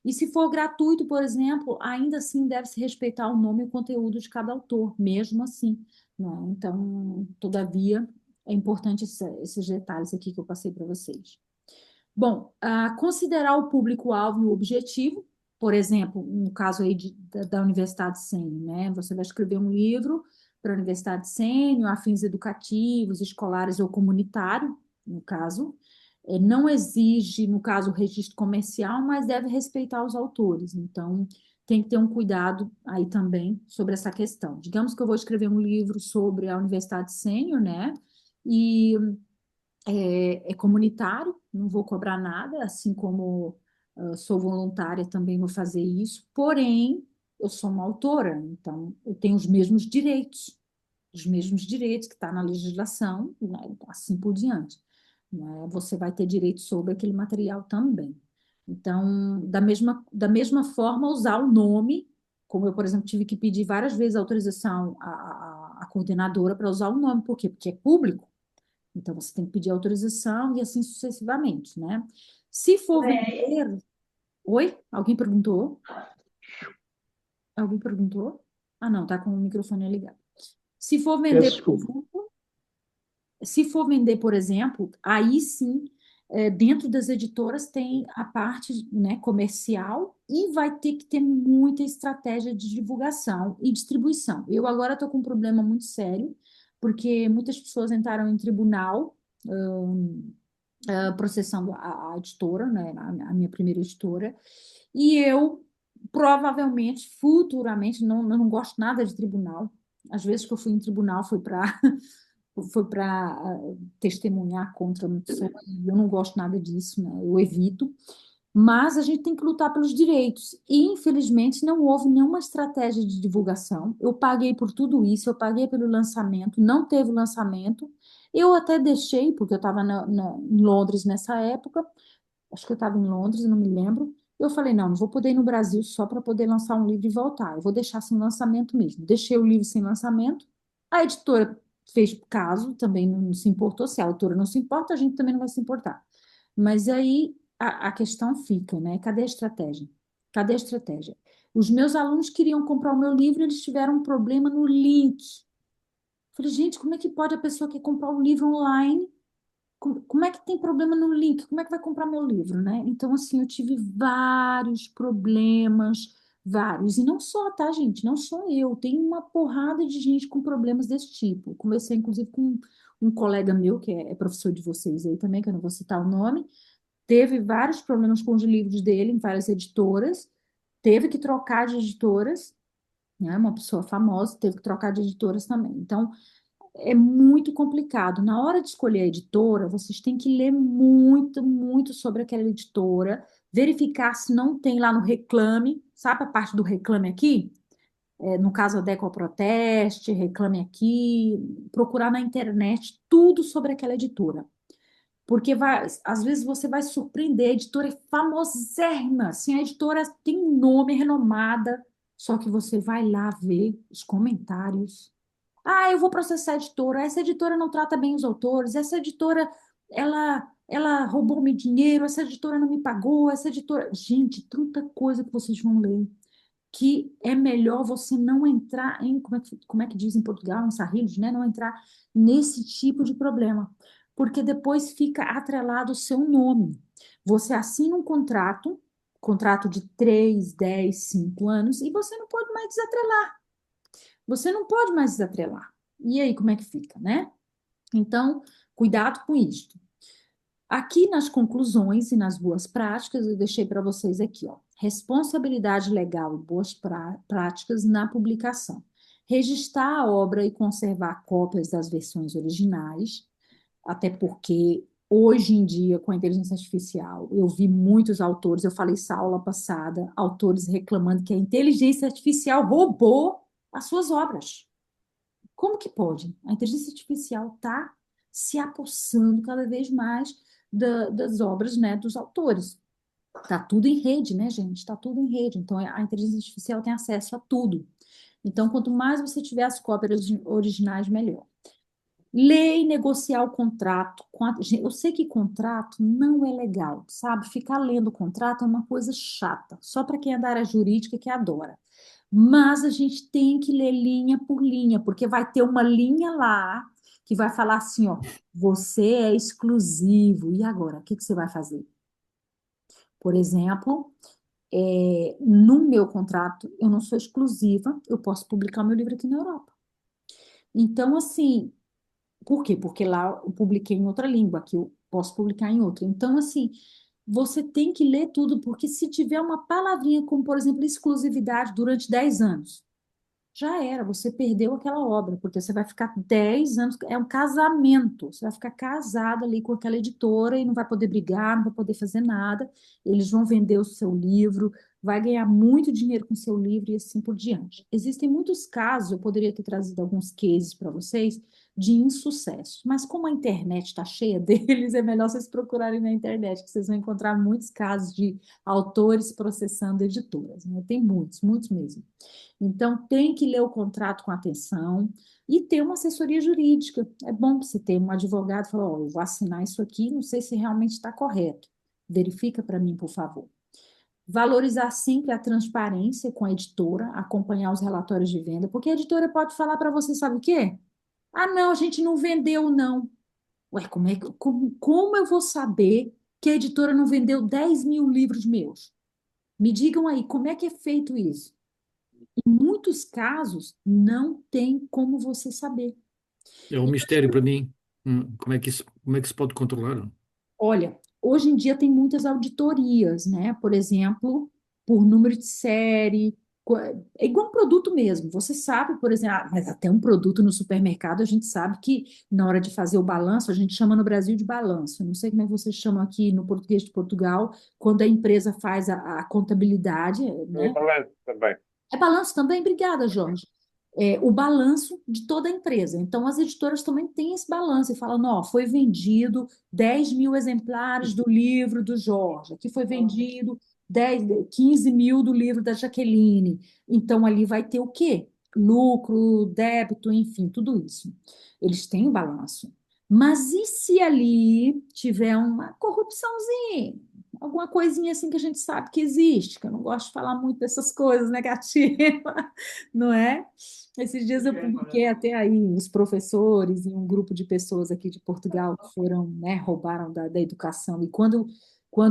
E se for gratuito, por exemplo, ainda assim deve-se respeitar o nome e o conteúdo de cada autor, mesmo assim, né? Então, todavia, é importante esses detalhes aqui que eu passei para vocês. Bom, considerar o público-alvo e o objetivo, por exemplo, no caso aí da Universidade Sênior, né? Você vai escrever um livro para a Universidade Sênior, a fins educativos, escolares ou comunitário, no caso. Não exige, no caso, o registro comercial, mas deve respeitar os autores. Então, tem que ter um cuidado aí também sobre essa questão. Digamos que eu vou escrever um livro sobre a Universidade Sênior, né? E é comunitário, não vou cobrar nada, assim como sou voluntária, também vou fazer isso. Porém, eu sou uma autora, então eu tenho os mesmos direitos que está na legislação, né, assim por diante. Né? Você vai ter direito sobre aquele material também. Então, da mesma forma, usar o nome, como eu, por exemplo, tive que pedir várias vezes autorização à coordenadora para usar o nome, por quê? Porque é público. Então, você tem que pedir autorização e assim sucessivamente, né? Se for vender... Oi? Alguém perguntou? Alguém perguntou? Ah, não, tá com o microfone ligado. Se for Peço vender, por desculpa. exemplo, se for vender, por exemplo, aí sim, dentro das editoras tem a parte, né, comercial e vai ter que ter muita estratégia de divulgação e distribuição. Eu agora estou com um problema muito sério, porque muitas pessoas entraram em tribunal, processando a editora, né, a minha primeira editora, e eu provavelmente, futuramente, não gosto nada de tribunal. Às vezes que eu fui em tribunal foi para testemunhar contra uma pessoa, e eu não gosto nada disso, né? Eu evito. Mas a gente tem que lutar pelos direitos. E, infelizmente, não houve nenhuma estratégia de divulgação. Eu paguei por tudo isso, eu paguei pelo lançamento, não teve lançamento. Eu até deixei, porque eu estava em Londres nessa época, acho que eu estava em Londres, não me lembro. Eu falei, não vou poder ir no Brasil só para poder lançar um livro e voltar. Eu vou deixar sem lançamento mesmo. Deixei o livro sem lançamento. A editora fez caso, também não se importou. Se a autora não se importa, a gente também não vai se importar. Mas aí a questão fica, né? Cadê a estratégia? Cadê a estratégia? Os meus alunos queriam comprar o meu livro, eles tiveram um problema no link. Falei, gente, como é que pode a pessoa que comprar o livro online como é que tem problema no link? Como é que vai comprar meu livro, né? Então, assim, eu tive vários problemas, vários. E não só, tá, gente? Não só eu. Tem uma porrada de gente com problemas desse tipo. Conversei, inclusive, com um colega meu, que é professor de vocês aí também, que eu não vou citar o nome. Teve vários problemas com os livros dele em várias editoras. Teve que trocar de editoras, né? Uma pessoa famosa, teve que trocar de editoras também. Então, é muito complicado. Na hora de escolher a editora, vocês têm que ler muito, muito sobre aquela editora, verificar se não tem lá no Reclame, sabe a parte do Reclame Aqui? No caso, a Deco Proteste, Reclame Aqui, procurar na internet tudo sobre aquela editora. Porque às vezes você vai surpreender, a editora é famosérrima, assim, a editora tem um nome, é renomada, só que você vai lá ver os comentários. Ah, eu vou processar a editora. Essa editora não trata bem os autores. Essa editora, ela roubou meu dinheiro. Essa editora não me pagou. Essa editora. Gente, tanta coisa que vocês vão ler que é melhor você não entrar em, como é que diz em Portugal, em sarrilhos, né? Não entrar nesse tipo de problema. porque depois fica atrelado o seu nome. Você assina um contrato de 3, 10, 5 anos, e você não pode mais desatrelar. Você não pode mais desatrelar. E aí, como é que fica, né? Então, cuidado com isso. Aqui nas conclusões e nas boas práticas, eu deixei para vocês aqui, ó, responsabilidade legal e boas práticas na publicação. Registrar a obra e conservar cópias das versões originais, até porque hoje em dia, com a inteligência artificial, eu vi muitos autores, eu falei isso na aula passada, autores reclamando que a inteligência artificial roubou as suas obras. Como que pode? A inteligência artificial está se apossando cada vez mais das obras, né, dos autores. Está tudo em rede, né, gente? Está tudo em rede. Então, a inteligência artificial tem acesso a tudo. Então, quanto mais você tiver as cópias originais, melhor. Ler e negociar o contrato. Eu sei que contrato não é legal, sabe? Ficar lendo o contrato é uma coisa chata, só para quem é da área jurídica que adora. Mas a gente tem que ler linha por linha, porque vai ter uma linha lá que vai falar assim, ó, você é exclusivo. E agora, o que que você vai fazer? Por exemplo, no meu contrato, eu não sou exclusiva, eu posso publicar meu livro aqui na Europa. Então, assim, por quê? Porque lá eu publiquei em outra língua, aqui eu posso publicar em outra. Então, assim, você tem que ler tudo, porque se tiver uma palavrinha como, por exemplo, exclusividade durante 10 anos, já era, você perdeu aquela obra, porque você vai ficar 10 anos, é um casamento, você vai ficar casado ali com aquela editora e não vai poder brigar, não vai poder fazer nada, eles vão vender o seu livro, vai ganhar muito dinheiro com o seu livro e assim por diante. Existem muitos casos, eu poderia ter trazido alguns cases para vocês, de insucesso, mas como a internet está cheia deles, é melhor vocês procurarem na internet, que vocês vão encontrar muitos casos de autores processando editoras, né? Tem muitos, muitos mesmo. Então, tem que ler o contrato com atenção e ter uma assessoria jurídica. É bom você ter um advogado e falar, ó, eu vou assinar isso aqui, não sei se realmente está correto. Verifica para mim, por favor. Valorizar sempre a transparência com a editora, acompanhar os relatórios de venda, porque a editora pode falar para você, sabe o quê? Ah, não, a gente não vendeu, não. Ué, como eu vou saber que a editora não vendeu 10 mil livros meus? Me digam aí, como é que é feito isso? Em muitos casos, não tem como você saber. É um mistério para mim. Como é que se pode controlar? Olha, hoje em dia tem muitas auditorias, né? Por exemplo, por número de série. É igual um produto mesmo. Você sabe, por exemplo, mas até um produto no supermercado, a gente sabe que na hora de fazer o balanço, a gente chama no Brasil de balanço. Eu não sei como é que vocês chamam aqui no português de Portugal, quando a empresa faz a contabilidade, É né? balanço também. É balanço também? Obrigada, Jorge. O balanço de toda a empresa. Então, as editoras também têm esse balanço e falam, ó, foi vendido 10 mil exemplares do livro do Jorge, aqui foi vendido 10, 15 mil do livro da Jaqueline. Então, ali vai ter o quê? Lucro, débito, enfim, tudo isso. Eles têm o balanço. Mas e se ali tiver uma corrupçãozinha? Alguma coisinha assim que a gente sabe que existe, que eu não gosto de falar muito dessas coisas negativas, não é? Esses dias eu publiquei até aí os professores e um grupo de pessoas aqui de Portugal que foram, né, roubaram da educação. E quando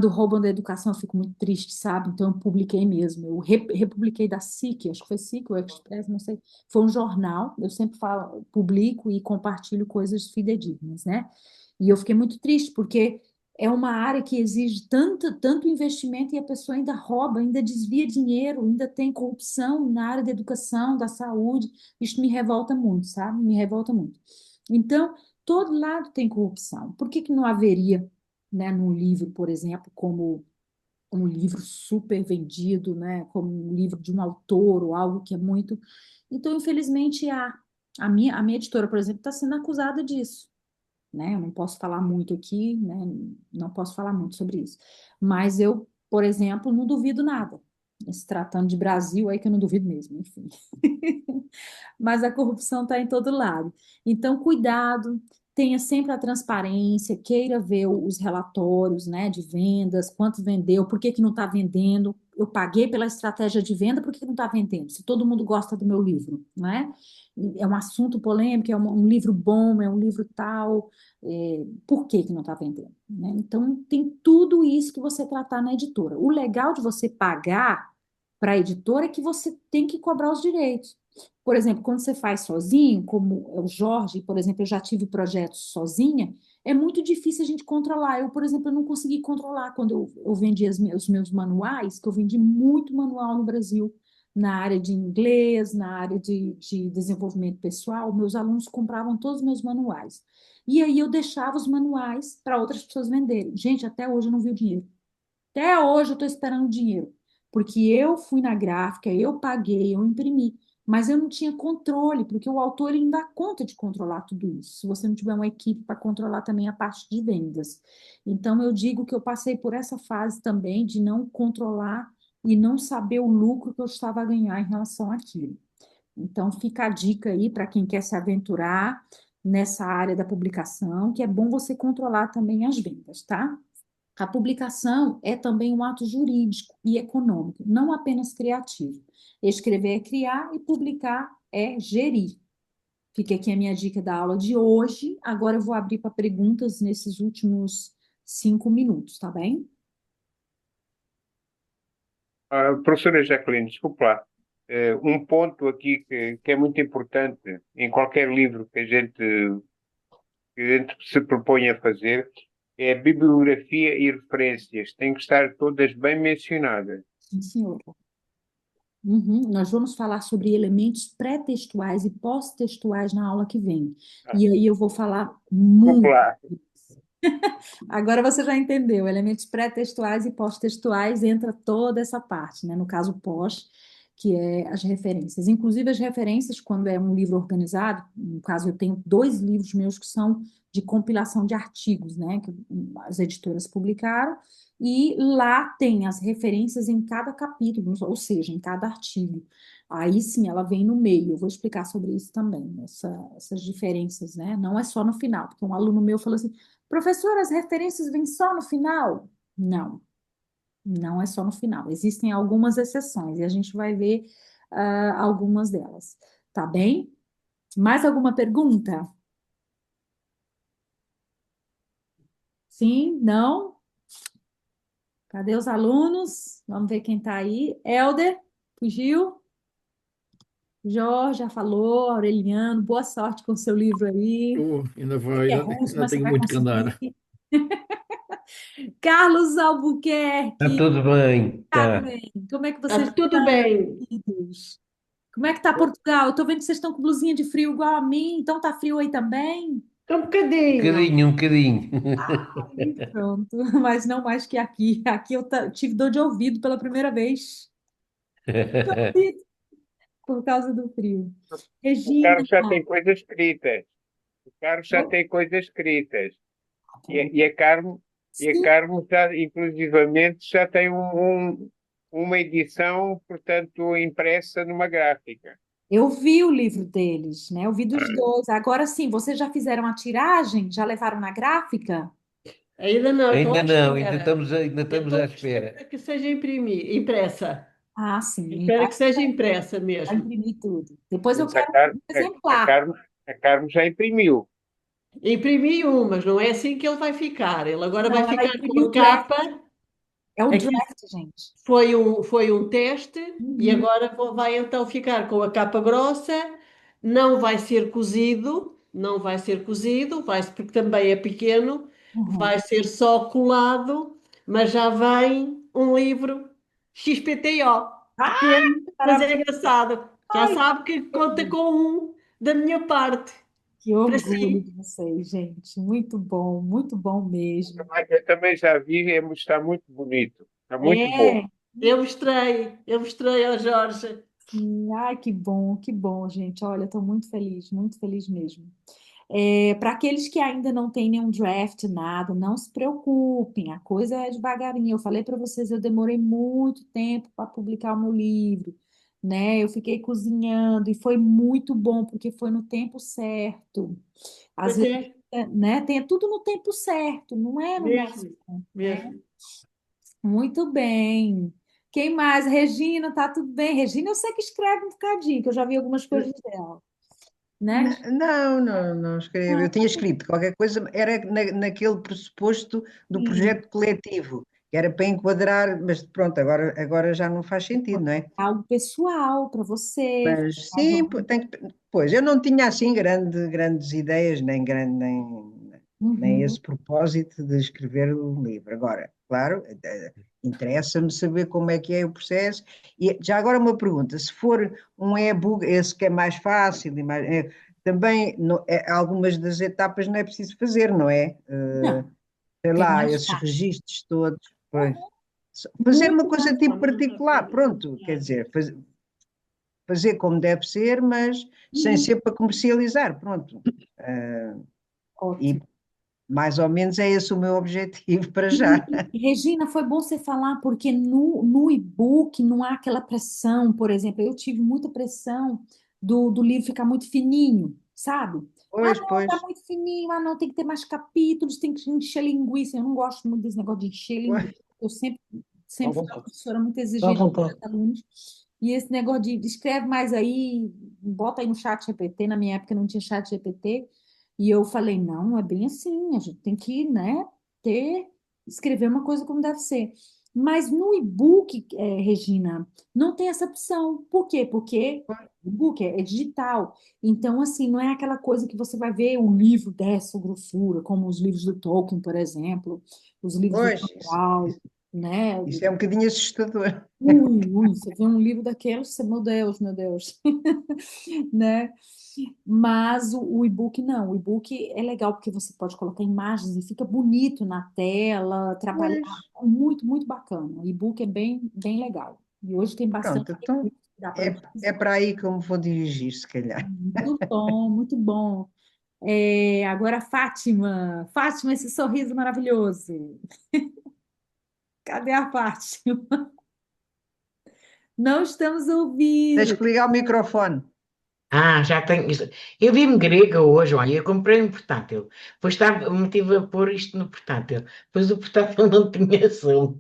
roubam da educação, eu fico muito triste, sabe? Então eu publiquei mesmo. Eu republiquei da SIC, acho que foi SIC ou Express, não sei. Foi um jornal, eu sempre falo, publico e compartilho coisas fidedignas, né? E eu fiquei muito triste, porque é uma área que exige tanto investimento e a pessoa ainda rouba, ainda desvia dinheiro, ainda tem corrupção na área da educação, da saúde. Isso me revolta muito, sabe? Me revolta muito. Então, todo lado tem corrupção. Por que que não haveria, né, num livro, por exemplo, como um livro super vendido, né, como um livro de um autor ou algo que é muito. Então, infelizmente, a minha editora, por exemplo, está sendo acusada disso, né? Eu não posso falar muito aqui, né? Não posso falar muito sobre isso. Mas eu, por exemplo, não duvido nada. Se tratando de Brasil, aí que eu não duvido mesmo, enfim. Mas a corrupção está em todo lado. Então, cuidado, tenha sempre a transparência, queira ver os relatórios, né, de vendas, quanto vendeu, por que que não está vendendo, eu paguei pela estratégia de venda, por que que não está vendendo? Se todo mundo gosta do meu livro, né? É um assunto polêmico, é um livro bom, é um livro tal, por que que não está vendendo, né? Então, tem tudo isso que você tratar na editora. O legal de você pagar para a editora é que você tem que cobrar os direitos. Por exemplo, quando você faz sozinho, como é o Jorge, por exemplo, eu já tive projetos sozinha, é muito difícil a gente controlar. Eu, por exemplo, eu não consegui controlar quando eu vendi os meus manuais, que eu vendi muito manual no Brasil, na área de inglês, na área de desenvolvimento pessoal, meus alunos compravam todos os meus manuais. E aí eu deixava os manuais para outras pessoas venderem. Gente, até hoje eu não vi o dinheiro. Até hoje eu estou esperando o dinheiro, porque eu fui na gráfica, eu paguei, eu imprimi, mas eu não tinha controle, porque o autor ele não dá conta de controlar tudo isso, se você não tiver uma equipe para controlar também a parte de vendas. Então, eu digo que eu passei por essa fase também de não controlar e não saber o lucro que eu estava a ganhar em relação àquilo. Então, fica a dica aí para quem quer se aventurar nessa área da publicação, que é bom você controlar também as vendas, tá? A publicação é também um ato jurídico e econômico, não apenas criativo. Escrever é criar e publicar é gerir. Fica aqui a minha dica da aula de hoje. Agora eu vou abrir para perguntas nesses últimos 5 minutos, tá bem? Professora Jacqueline, desculpe lá. Um ponto aqui que é muito importante em qualquer livro que a gente se propõe a fazer é a bibliografia e referências. Têm que estar todas bem mencionadas. Sim, senhora. Nós vamos falar sobre elementos pré-textuais e pós-textuais na aula que vem. E aí eu vou falar Desculpe muito. lá. Agora você já entendeu, elementos pré-textuais e pós-textuais entra toda essa parte, né? No caso pós, que é as referências. Inclusive as referências, quando é um livro organizado, no caso eu tenho 2 livros meus que são de compilação de artigos, né? Que as editoras publicaram, e lá tem as referências em cada capítulo, ou seja, em cada artigo. Aí sim, ela vem no meio. Eu vou explicar sobre isso também, essas diferenças, né? Não é só no final, porque um aluno meu falou assim: professor, as referências vêm só no final? Não, não é só no final. Existem algumas exceções e a gente vai ver algumas delas. Tá bem? Mais alguma pergunta? Sim? Não? Cadê os alunos? Vamos ver quem está aí. Helder, fugiu? Jorge já falou, Aureliano, boa sorte com o seu livro aí. Ainda Sei que é russo, ainda mas você tenho vai muito que conseguir. andar. Carlos Está Albuquerque, tudo bem, tá. Carmen, como é que vocês Está tudo estão, bem. queridos? Como é que tá Portugal? Eu tô vendo que vocês estão com blusinha de frio igual a mim, então tá frio aí também? Um bocadinho. Um bocadinho. Aí pronto, mas não mais que aqui. Aqui eu tive dor de ouvido pela primeira vez por causa do frio. O Regina, Carlos já tem coisas escritas. O Carlos já oh, tem coisas escritas. pronto. E a Carmo, Sim, já, inclusivamente, já tem uma edição, portanto, impressa numa gráfica. eu vi o livro deles, né? Eu vi dos dois. Agora sim, vocês já fizeram a tiragem? Já levaram na gráfica? Ainda não, estou à Ainda não, espera. ainda Eu estamos estou à à espera. espera que seja impressa. Ah, sim, Espero que seja impressa vai mesmo. imprimir tudo. Depois eu Mas a, quero Car, um a, exemplar. Carmo, a Carmo já imprimiu. Imprimi um, mas não é assim que ele vai ficar. Ele agora vai Não, ela ficar com imprimiu o a draft. capa. É o Aqui draft, gente. foi um teste e Uhum, agora vai então ficar com a capa grossa. Não vai ser cozido, não vai ser cozido, porque também é pequeno, uhum. vai ser só colado, mas já vem um livro XPTO, Ah, pequeno, mas é maravilha! engraçado. Já Ai, sabe que conta com um da minha parte, que para orgulho si. de vocês, gente. Muito bom mesmo. Eu também já vi, está muito bonito. Está muito bom. É, Eu mostrei ao Jorge. sim. Ai, que bom, gente. Olha, estou muito feliz mesmo. Para aqueles que ainda não têm nenhum draft, nada, não se preocupem, a coisa é devagarinho. Eu falei para vocês, eu demorei muito tempo para publicar o meu livro, né? Eu fiquei cozinhando e foi muito bom, porque foi no tempo certo. Às Pois vezes é. né? Tenha tudo no tempo certo, não é no nosso Mesmo, tempo, né? mesmo. Muito bem. Quem mais? Regina, tá tudo bem? Regina, eu sei que escreve um bocadinho, que eu já vi algumas coisas dela, né? Não escrevo. Eu tinha escrito qualquer coisa, era naquele pressuposto do Sim, projeto coletivo, que era para enquadrar, mas pronto, agora já não faz sentido, não é? algo pessoal para você. Mas sim, pois eu não tinha assim grandes ideias, nem Uhum. esse propósito de escrever um livro. Agora, claro, interessa-me saber como é que é o processo. E já agora uma pergunta: se for um e-book, esse que é mais fácil, também algumas das etapas não é preciso fazer, não é? Não, Sei tem lá, mais esses fácil. registros todos. Pois. Uhum. Fazer uma Muito coisa mais tipo fácil. particular, pronto, quer dizer, fazer como deve ser, mas sem Uhum. ser para comercializar, pronto. Ah, e Ótimo. mais ou menos é esse o meu objetivo para já. Regina, foi bom você falar, porque no e-book não há aquela pressão, por exemplo, eu tive muita pressão do livro ficar muito fininho, sabe? Ah, Pois, não, pois, tá muito fininho, ah, não, tem que ter mais capítulos, tem que encher linguiça. Eu não gosto muito desse negócio de encher pois. linguiça. Eu sempre fui uma professora muito exigente com os alunos. E esse negócio de escreve mais aí, bota aí no chat GPT, na minha época não tinha chat GPT, e eu falei, não é bem assim, a gente tem que, né, ter escrever uma coisa como deve ser. Mas no e-book, Regina, não tem essa opção. Por quê? Porque o e-book é digital. Então, assim, não é aquela coisa que você vai ver um livro dessa grossura, como os livros do Tolkien, por exemplo, os livros do Pois, Dan Brown, né? isso é um bocadinho assustador. Você vê um livro daqueles, você, meu Deus, né? Mas o e-book não, o e-book é legal porque você pode colocar imagens e fica bonito na tela, trabalhar Pois, muito, muito bacana. O e-book é bem, bem legal. E hoje tem bastante pronto, então recurso que dá para é utilizar. para aí que eu me vou dirigir, se calhar. Muito bom, muito bom. Agora, Fátima. Fátima, esse sorriso maravilhoso. Cadê a Fátima? Não estamos Tens ouvindo. que ligar o microfone. Já tenho isto. Eu vi-me grega hoje, olha, eu comprei um portátil. Depois me tive a pôr isto no portátil. Depois o portátil não tinha som,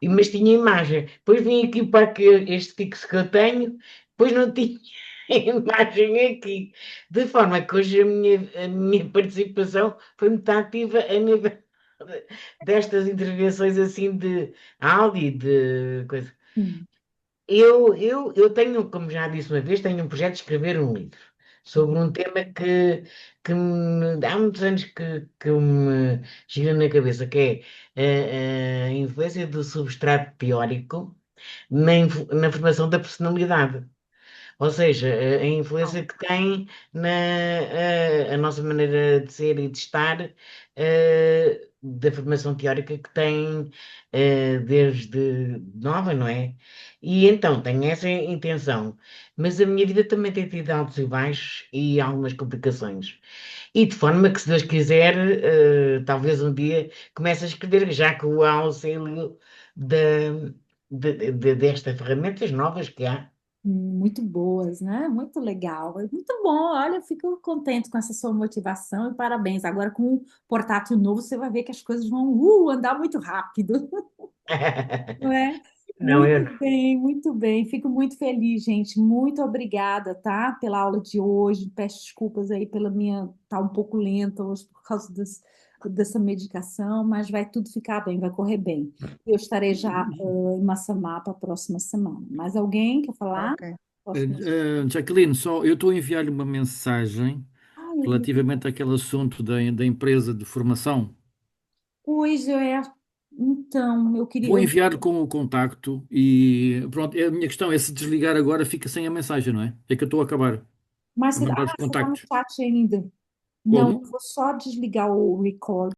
mas tinha imagem. Depois vim aqui para este fixo que eu tenho, depois não tinha imagem aqui. De forma que hoje a minha participação foi muito ativa a nível destas intervenções assim de áudio, e de coisa. Sim. Eu tenho, como já disse uma vez, tenho um projeto de escrever um livro sobre um tema que há muitos anos que me gira na cabeça, que é a influência do substrato teórico na formação da personalidade. Ou seja, a influência que tem a nossa maneira de ser e de estar, da formação teórica que tem desde nova, não é? E então tenho essa intenção. Mas a minha vida também tem tido altos e baixos e algumas complicações. E de forma que, se Deus quiser, talvez um dia comece a escrever, já que o auxílio destas ferramentas novas que há. Muito boas, né? Muito legal. É muito bom. Olha, eu fico contente com essa sua motivação e parabéns. Agora, com o portátil novo, você vai ver que as coisas vão andar muito rápido, não é? Não, eu Muito não. bem, muito bem. Fico muito feliz, gente. Muito obrigada, tá? Pela aula de hoje. Peço desculpas aí pela minha tá um pouco lenta hoje por causa dessa medicação, mas vai tudo ficar bem, vai correr bem. Eu estarei já em Massamá para a próxima semana. Mais alguém quer falar? Ok. Posso Jacqueline, só eu estou a enviar-lhe uma mensagem Ai, relativamente àquele assunto da empresa de formação. pois é. Então, eu queria. Vou enviar-lhe com o contacto e pronto, a minha questão é se desligar agora fica sem a mensagem, não é? É que eu estou a acabar Mas a mandar os você está no contactos. chat ainda. Não, eu Como? vou só desligar o record.